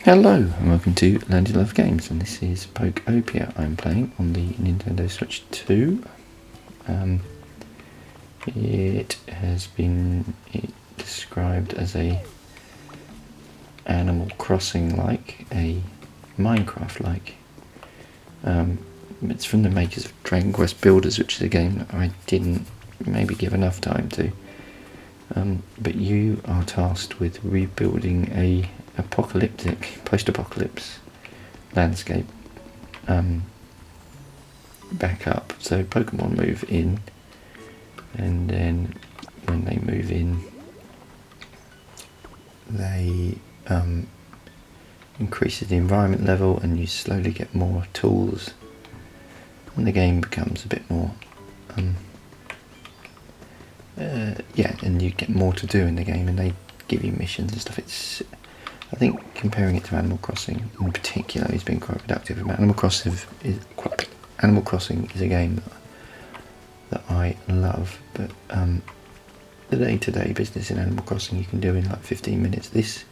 Hello and welcome to Learn to Love Games, and this is Pokopia I'm playing on the Nintendo Switch 2. It has been described as a Animal Crossing-like, a Minecraft-like. It's from the makers of Dragon Quest Builders, which is a game that I didn't maybe give enough time to. But you are tasked with rebuilding a apocalyptic, post-apocalypse landscape back up. So Pokemon move in, and then when they move in, they increases the environment level, and you slowly get more tools, and the game becomes a bit more and you get more to do in the game, and they give you missions and stuff. I think comparing it to Animal Crossing in particular has been quite productive. Animal Crossing is a game that I love, but the day-to-day business in Animal Crossing you can do in like 15 minutes. This,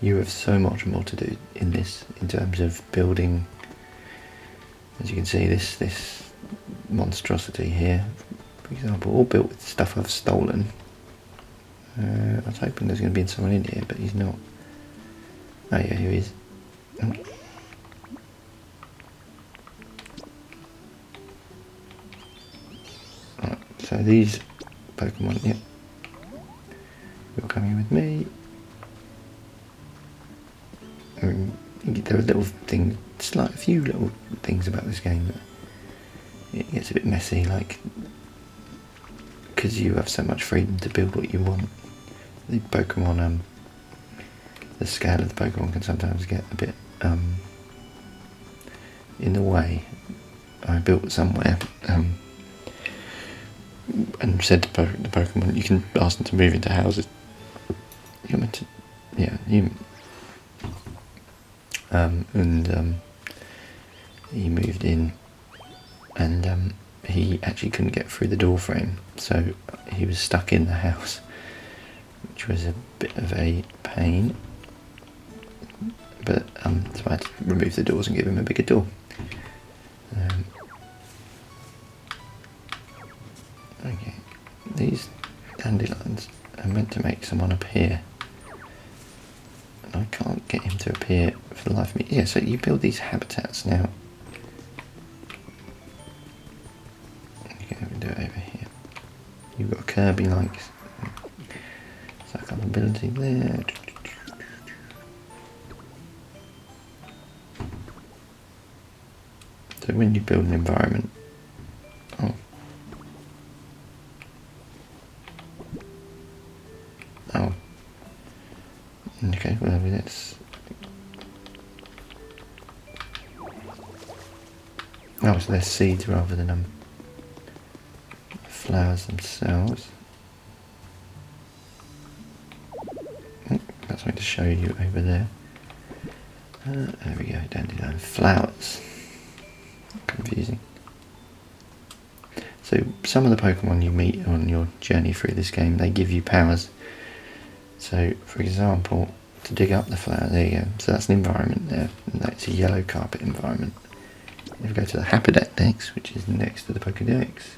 you have so much more to do in this, in terms of building. As you can see, this monstrosity here, for example, all built with stuff I've stolen. I was hoping there's going to be someone in here, but he's not. Oh yeah, here he is. Oh. Right, so these Pokemon, yep, you're coming with me. There are little things, a few little things about this game that it gets a bit messy, like, because you have so much freedom to build what you want. The Pokemon, the scale of the Pokemon can sometimes get a bit in the way. I built somewhere and said to the Pokemon, you can ask them to move into houses. You're meant to, yeah, you. He moved in, and he actually couldn't get through the door frame, so he was stuck in the house, which was a bit of a pain. But so I had to remove the doors and give him a bigger door. Okay, these dandelions are meant to make someone appear, and I can't get him to appear for the life of me. Yeah, so you build these habitats now. Okay, we'll do it over here. You've got a Kirby-like suck-up ability there. So when you build an environment, okay, well let's. Oh, so they're seeds rather than flowers themselves. That's something to show you over there. There we go, dandelion flowers. Confusing. So some of the Pokemon you meet on your journey through this game, they give you powers. So for example, to dig up the flower, there you go. So that's an environment there, and that's a yellow carpet environment. If we go to the Habitat, which is next to the Pokédex,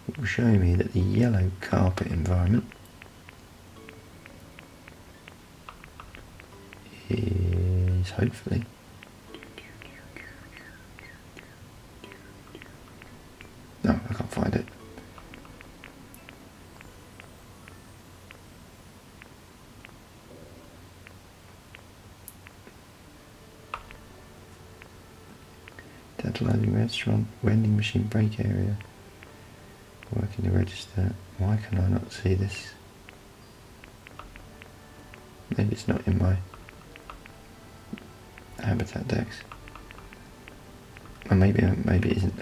it will show me that the yellow carpet environment is hopefully no, I can't find it. Tantalizing restaurant, vending machine break area, working the register. Why can I not see this? Maybe it's not in my Habitat Dex. Or maybe it isn't.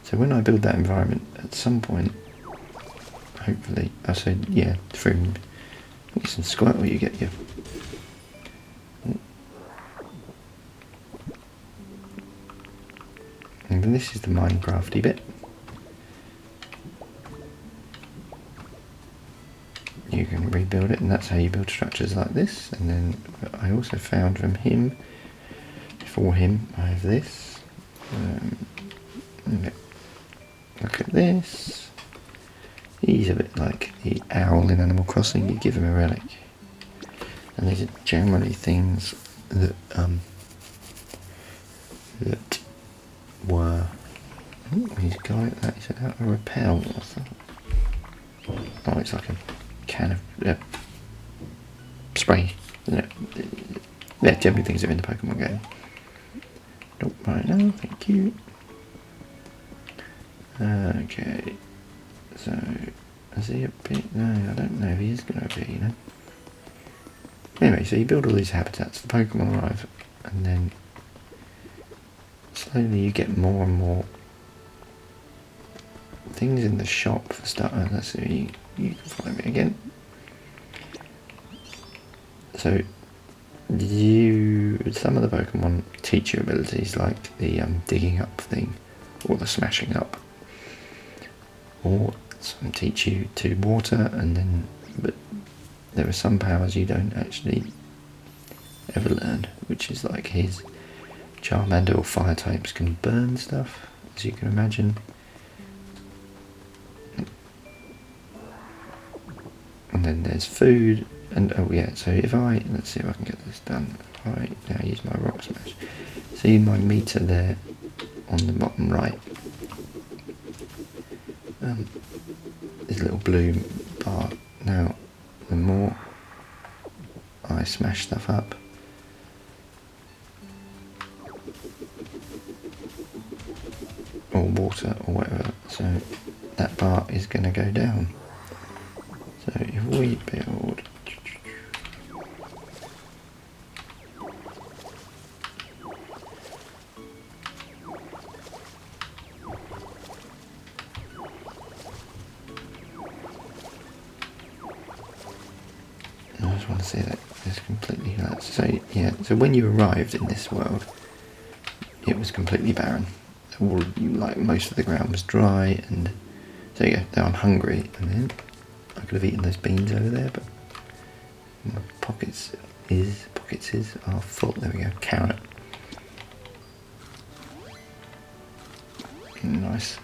So when I build that environment, at some point, hopefully, I said, yeah, from some Squirtle you get your. And then this is the Minecrafty bit. You can read build it, and that's how you build structures like this. And then I also found from him, for him, I have this. Look at this. He's a bit like the owl in Animal Crossing. You give him a relic, and these are generally things that that were. Oh, he's got it. That is a repel. What's that? Oh, it's like a can of spray. Yeah, generally things that are in the Pokemon game. Nope, right now, thank you. Okay, so is he a bit? No, I don't know if he is going to be, Anyway, so you build all these habitats, the Pokemon arrive, and then slowly you get more and more things in the shop for starters. Let's see, you can follow me again. So some of the Pokemon teach you abilities like the digging up thing, or the smashing up, or some teach you to water, and then but there are some powers you don't actually ever learn, which is like his Charmander or fire types can burn stuff, as you can imagine. And then there's food, and oh yeah, so if let's see if I can get this done. Alright, now use my rock smash. See my meter there on the bottom right? This little blue bar. Now, the more I smash stuff up, or water or whatever, so that bar is going to go down. So if we build I just want to see that it's completely flat. So yeah, so when you arrived in this world, it was completely barren. All, like most of the ground was dry, and so yeah, now I'm hungry, and then I could have eaten those beans over there, but my pockets are full. There we go, carrot. Nice.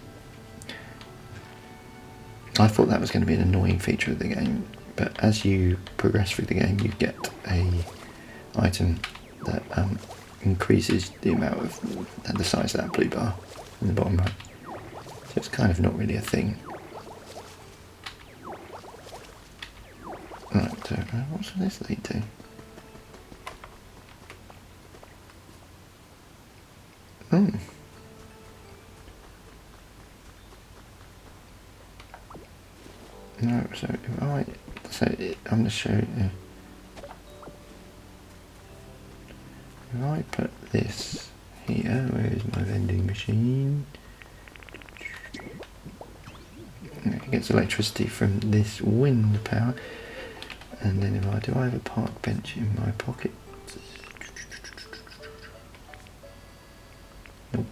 I thought that was going to be an annoying feature of the game, but as you progress through the game, you get a item that increases the amount of the size of that blue bar in the bottom right. So it's kind of not really a thing. Right, so what's this lead to? Oh. No, so if I'm going to show you. If I put this here, where is my vending machine? It gets electricity from this wind power. And then if I have a park bench in my pocket? Nope.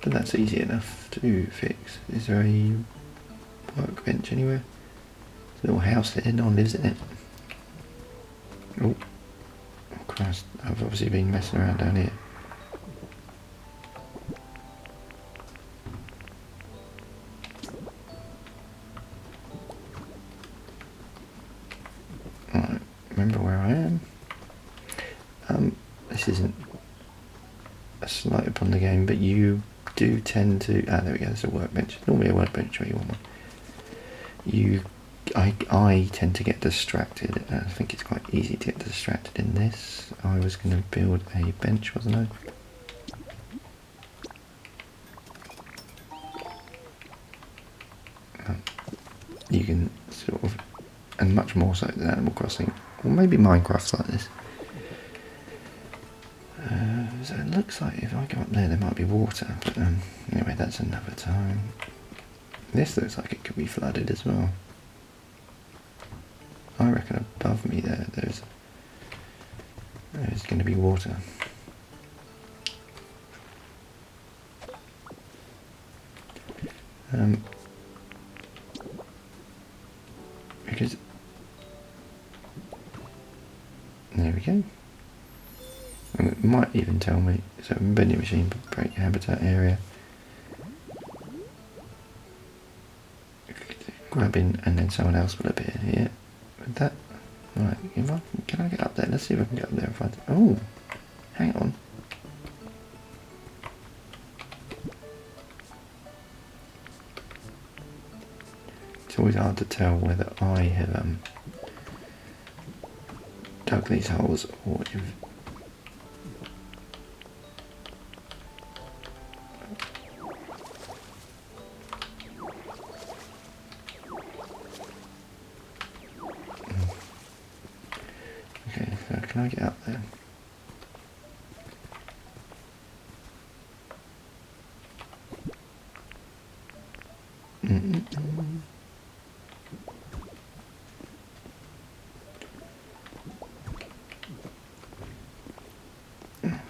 But that's easy enough to fix. Is there a workbench anywhere? There's a little house there, no one lives in it. Oh Christ, I've obviously been messing around down here. Right, remember where I am. This isn't a slight upon the game, but you do tend to... there we go, there's a workbench. Normally a workbench where you want one. I tend to get distracted. I think it's quite easy to get distracted in this. I was going to build a bench, wasn't I? You can sort of, and much more so than Animal Crossing, or maybe Minecraft's like this. So it looks like if I go up there might be water, but anyway, that's another time. This looks like it could be flooded as well. I reckon above me there's going to be water. Because there we go. And it might even tell me, so vending machine, break habitat area. Grabbing, and then someone else will appear here. With that, right, can I get up there? Let's see if I can get up there and find, oh, hang on. It's always hard to tell whether I have dug these holes or if okay, so can I get up there?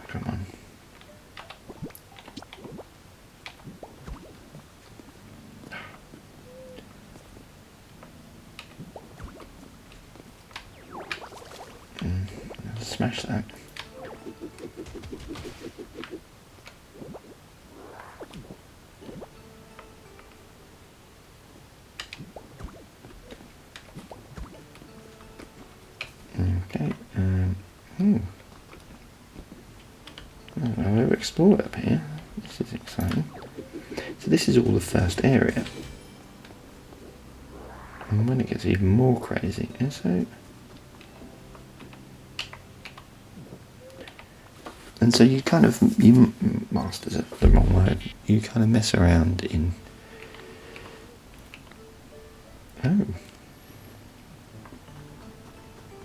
Come on. Smash that. Okay. I've explored up here. This is exciting. So this is all the first area. And when it gets even more crazy, and so you kind of, master's the wrong word, you kind of mess around in, oh,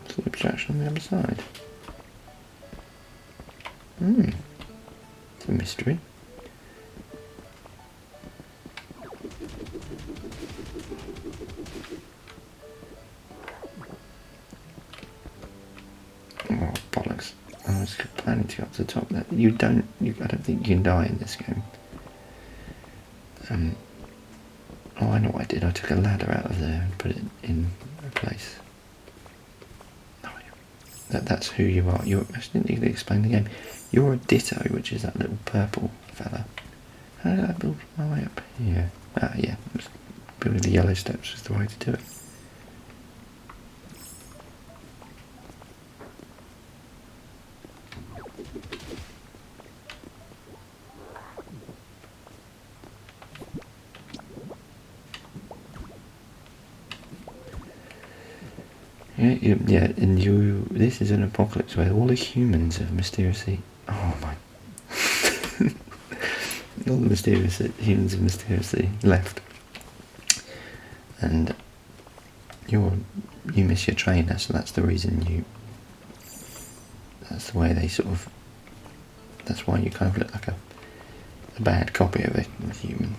it's the obstruction on the other side. It's a mystery. Oh, bollocks. I was planning to go up to the top there. I don't think you can die in this game. Oh, I know what I did. I took a ladder out of there and put it in a place. Oh, yeah. That's who you are. I didn't need to explain the game. You're a Ditto, which is that little purple fella. How did I build my way up here? Ah, yeah. Building the yellow steps is the way to do it. Yeah, and this is an apocalypse where all the humans have mysteriously, oh my, all the humans have mysteriously left, and you miss your trainer, so that's the reason that's the way they sort of, that's why you kind of look like a bad copy of a human.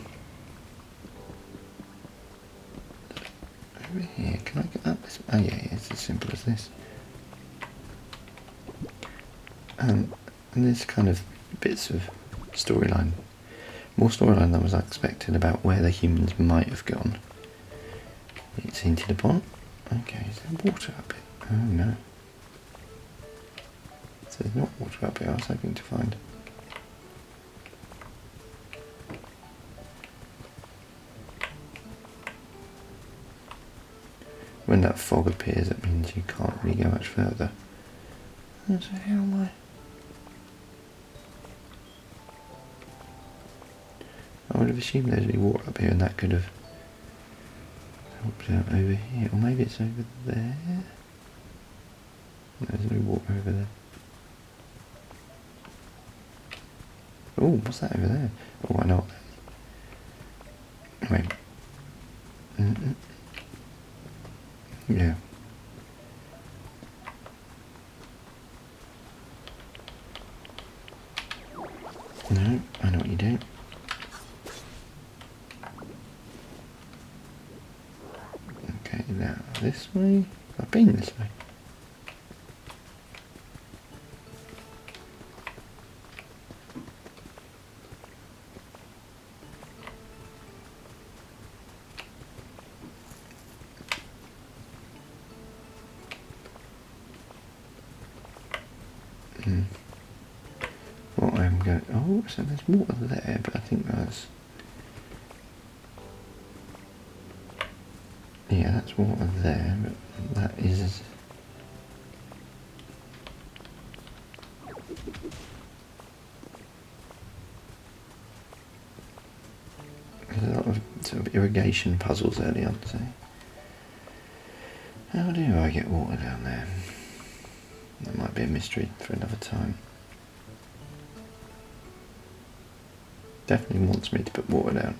Over here, can I get up this? Oh yeah, it's as simple as this. And there's kind of bits of storyline, more storyline than I was expecting about where the humans might have gone. It's hinted upon. Okay, is there water up here? Oh no. So there's not water up here, I was hoping to find. When that fog appears, it means you can't really go much further. So how am I? I would have assumed there'd be water up here and that could have helped out over here. Or maybe it's over there? There's no water over there. Oh, what's that over there? Oh, I know what that is. Wait. Yeah. No, I know what you do. Okay, now this way. I've been this way. go, oh, so there's water there, but I think that's... Yeah, that's water there, but that is... There's a lot of sort of irrigation puzzles early on, so... How do I get water down there? That might be a mystery for another time. Definitely wants me to put water down.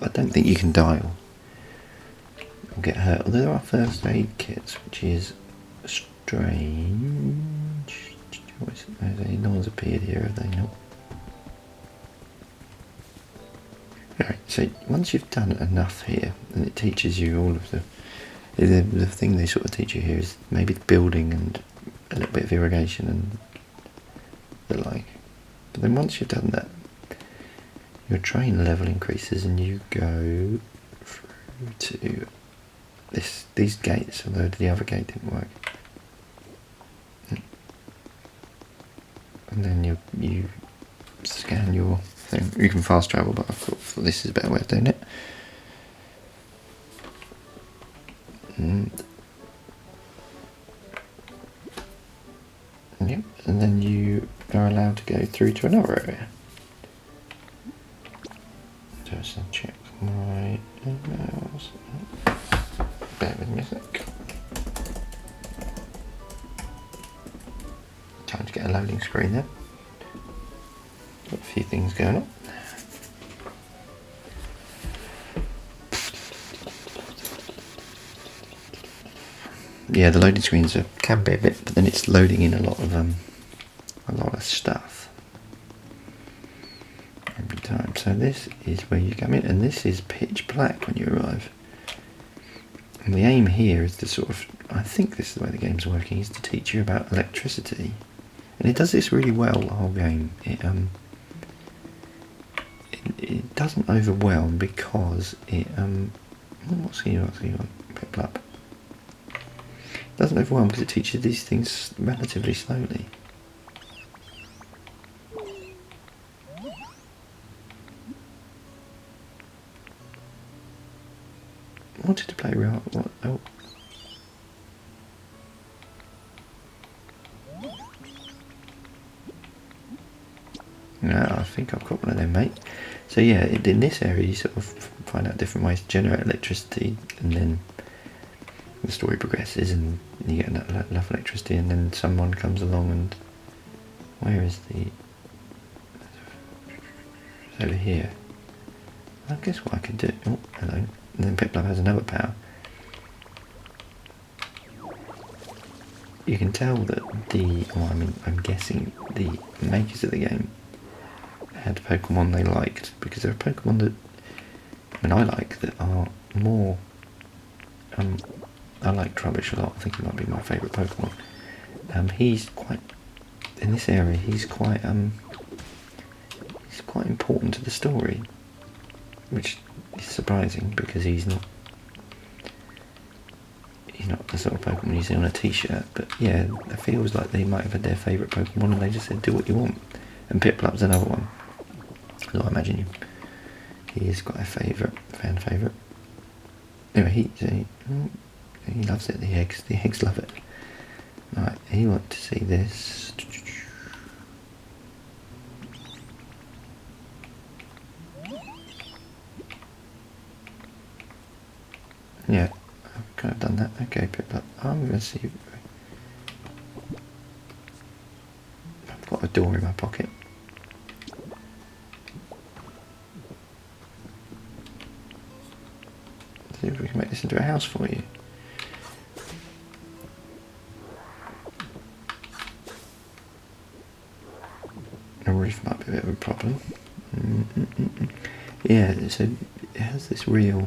I don't think you can die or get hurt. Although there are first aid kits, which is strange. No one's appeared here, have they not? Right, so once you've done enough here, and it teaches you all of the thing they sort of teach you here is maybe building and a little bit of irrigation and the like. But then once you've done that, your train level increases and you go through to these gates, although the other gate didn't work. And then you scan your thing. You can fast travel, but I thought this is a better way of doing it. Yep, and then you are allowed to go through to another area. Just check my emails. Bear with me a sec. Time to get a loading screen there. Got a few things going on. Yeah, the loading screens can be a bit, but then it's loading in a lot of stuff every time. So this is where you come in, and this is pitch black when you arrive. And the aim here is to sort of, I think this is the way the game's working, is to teach you about electricity, and it does this really well the whole game. It doesn't overwhelm because it what's he on? Pick up. It doesn't overwhelm because it teaches these things relatively slowly. I wanted to play real. What? Oh. No, I think I've got one of them, mate. So yeah, in this area you sort of find out different ways to generate electricity, and then the story progresses and you get enough electricity, and then someone comes along and... Where is the... It's over here. I guess what I can do... Oh, hello. And then Piplup has another power. You can tell that I'm guessing the makers of the game had Pokemon they liked, because there are Pokemon that... I like that are more... I like Trubbish a lot. I think he might be my favourite Pokemon. He's quite... In this area, he's quite important to the story, which is surprising because he's not the sort of Pokemon you see on a t-shirt. But yeah, it feels like they might have had their favourite Pokemon and they just said, do what you want. And Piplup's another one. So I imagine he is quite a fan favourite. Anyway, he loves it. The eggs love it. Right, he wants to see this. Yeah, I've kind of done that. Okay, Piplup. I'm going to see. I've got a door in my pocket. Let's see if we can make this into a house for you. A roof might be a bit of a problem. Yeah, so it has this real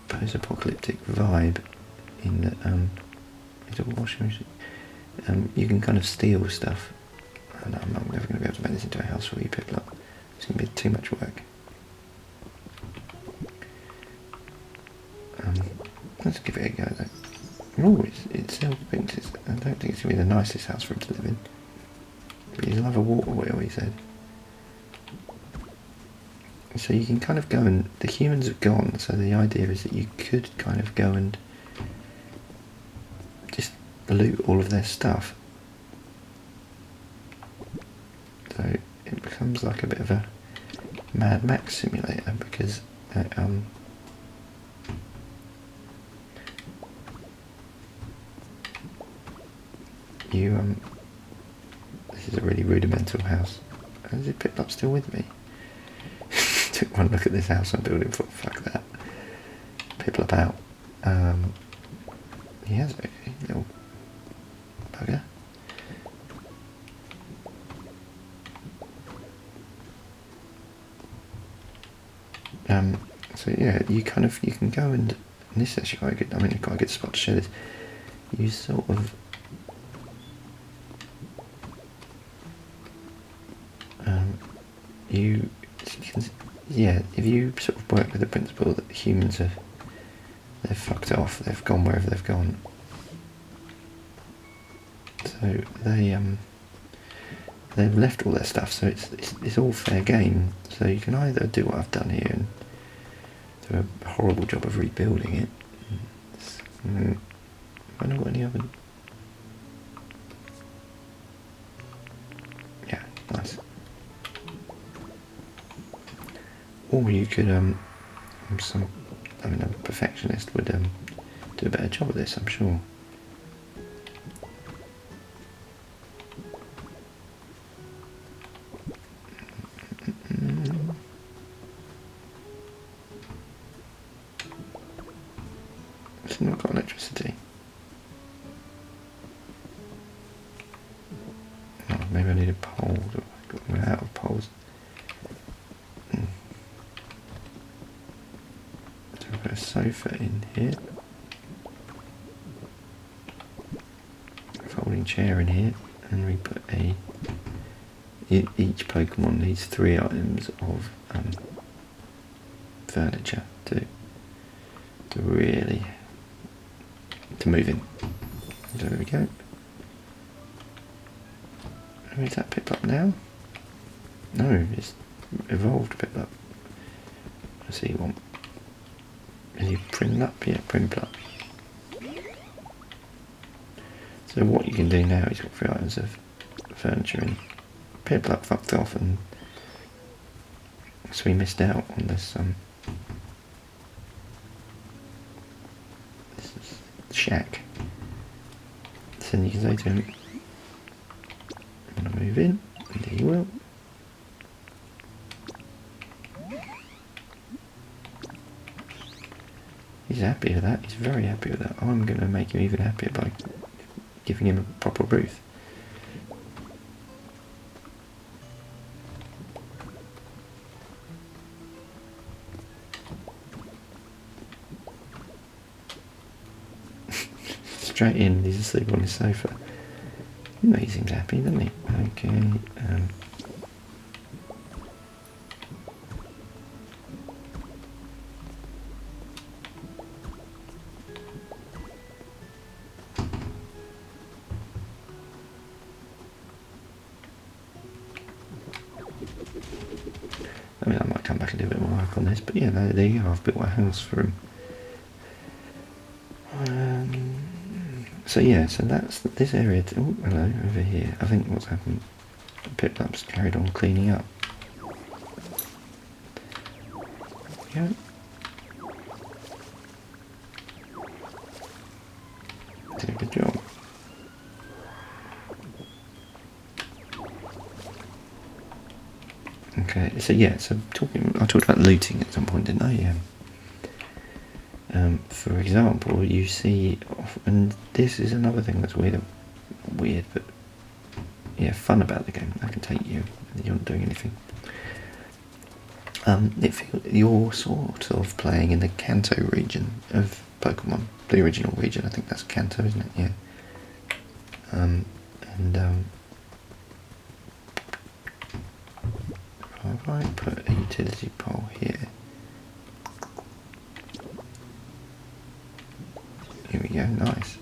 post-apocalyptic vibe in that it's a washing machine. You can kind of steal stuff. And I'm never going to be able to make this into a house for you, Piplup. It's going to be too much work. Let's give it a go though. Oh, it still thinks I don't think it's going to be the nicest house for him to live in. Here's another water wheel, he said. So you can kind of go and... The humans have gone, so the idea is that you could kind of go and just loot all of their stuff. So it becomes like a bit of a Mad Max simulator, because this is a really rudimental house. Is it picked up still with me? Took one look at this house I'm building for. Fuck that. Piplup out. He has a little bugger. So yeah, you can go and this is actually quite good. I mean, quite a good spot to show this. You sort of if you sort of work with the principle that humans they've fucked off, they've gone wherever they've gone. So they've left all their stuff, so it's all fair game. So you can either do what I've done here and do a horrible job of rebuilding it. I don't got any oven. Yeah, nice. Or you could a perfectionist would do a better job of this, I'm sure. It's not got electricity. Oh, maybe I need a pole. We're out of poles. So we've got a sofa in here. A folding chair in here. And we put each Pokemon needs 3 items of furniture to really move in. So there we go. Is that Piplup now? No, it's evolved Piplup. Let's see what. Is he Primlup? Yeah, Primplup. So what you can do now is got 3 items of furniture in. Piplup fucked off, and so we missed out on this shack. So then you can say to him, I'm going to move in, and he will. He's happy with that, he's very happy with that. I'm going to make him even happier by giving him a proper roof. Straight in, he's asleep on his sofa. No, he seems happy, doesn't he? Okay. I mean, I might come back and do a bit more work on this, but yeah, no, there you go. I've built a house for him. So yeah, so that's this area. Oh, hello, over here. I think what's happened, Piplup's carried on cleaning up. Yeah. Did a good job. Okay, so yeah, so I talked about looting at some point, didn't I? Yeah. For example, you see, and this is another thing that's weird, but yeah, fun about the game. I can take you, and you're not doing anything. You're sort of playing in the Kanto region of Pokemon, the original region. I think that's Kanto, isn't it? Yeah. If I put a utility pole here. Here we go, nice.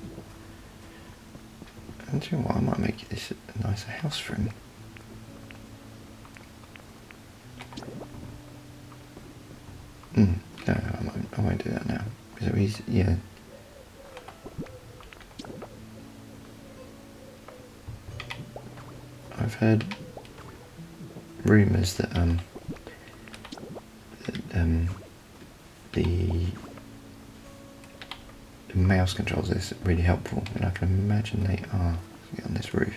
And do you know what, I might make this a nicer house for him. won't do that now. So he's, yeah. I've heard rumours that the mouse controls is really helpful, and I can imagine they are. Let's get on this roof.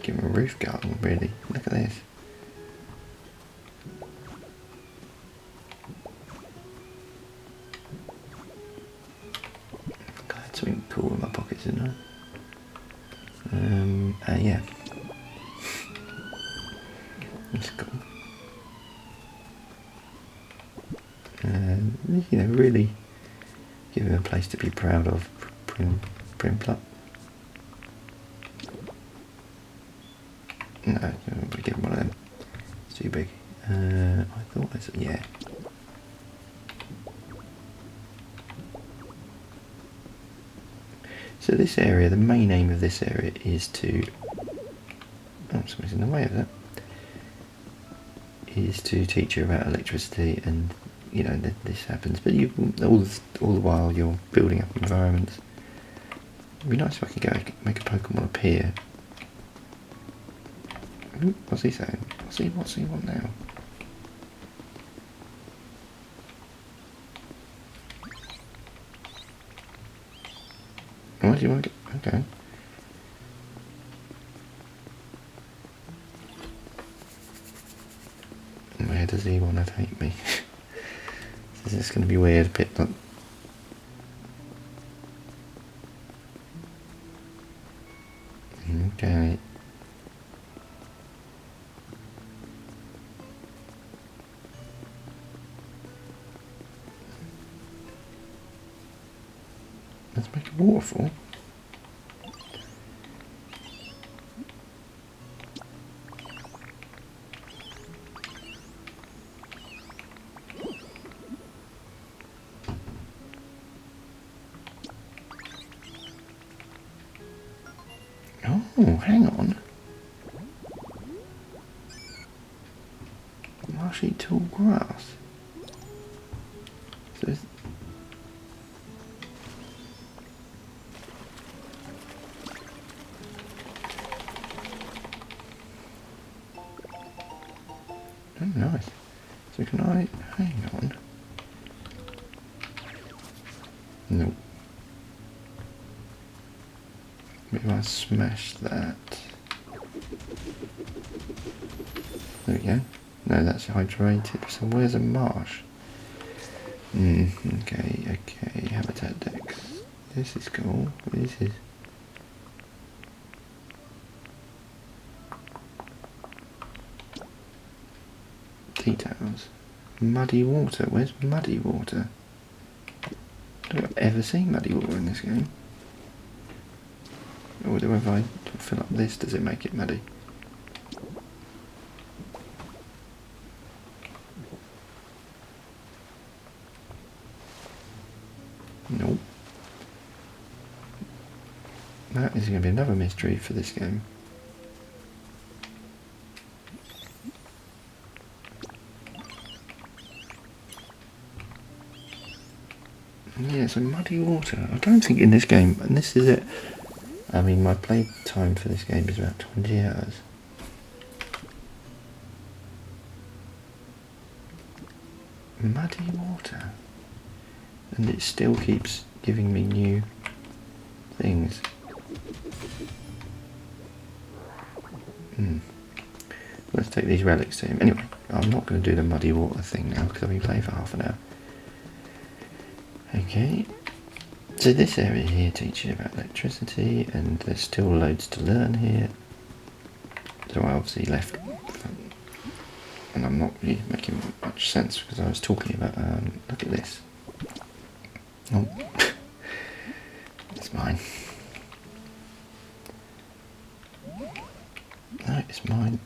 Give him a roof garden, really. Look at this. I had something cool in my pockets, didn't I? Yeah. That's cool. You know, really give him a place to be proud of. Primplup. No, we give him one of them. It's too big. I thought it's, yeah. So this area, the main aim of this area is to, oh, somebody's in the way of that, is to teach you about electricity, and you know this happens, but you all the while you're building up environments. It'd be nice if I could go make a Pokemon appear. Ooh, what's he saying? What's he want now? Why do you want to get... Okay. Where does he want to take me? This is going to be weird, a bit. Okay. Let's make a waterfall. Oh, hang on. Marshy tall grass. So oh, nice. So can I... hang on. Nope. Maybe I smash that. There we go. No, that's hydrated. So where's a marsh? Okay. Habitat decks. This is cool. This is... details. Muddy water. Where's muddy water? I don't think I've ever seen muddy water in this game. Or do if I fill up this, does it make it muddy? Nope. That is going to be another mystery for this game. Yeah, so muddy water. I don't think in this game, and this is it. I mean, my play time for this game is about 20 hours. Muddy water. And it still keeps giving me new things. Let's take these relics to him. Anyway, I'm not going to do the muddy water thing now because I've been playing for half an hour. Okay. So this area here teaches you about electricity, and there's still loads to learn here. So I obviously left, and I'm not really making much sense because I was talking about, look at this. Oh, it's mine. No, it's mine.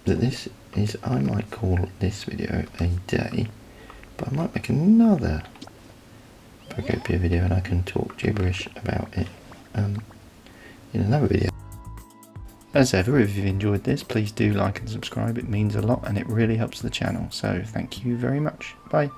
But this is, I might call this video a day, but I might make another Pokopia video, and I can talk gibberish about it in another video. As ever, if you've enjoyed this, please do like and subscribe. It means a lot and it really helps the channel, so thank you very much. Bye.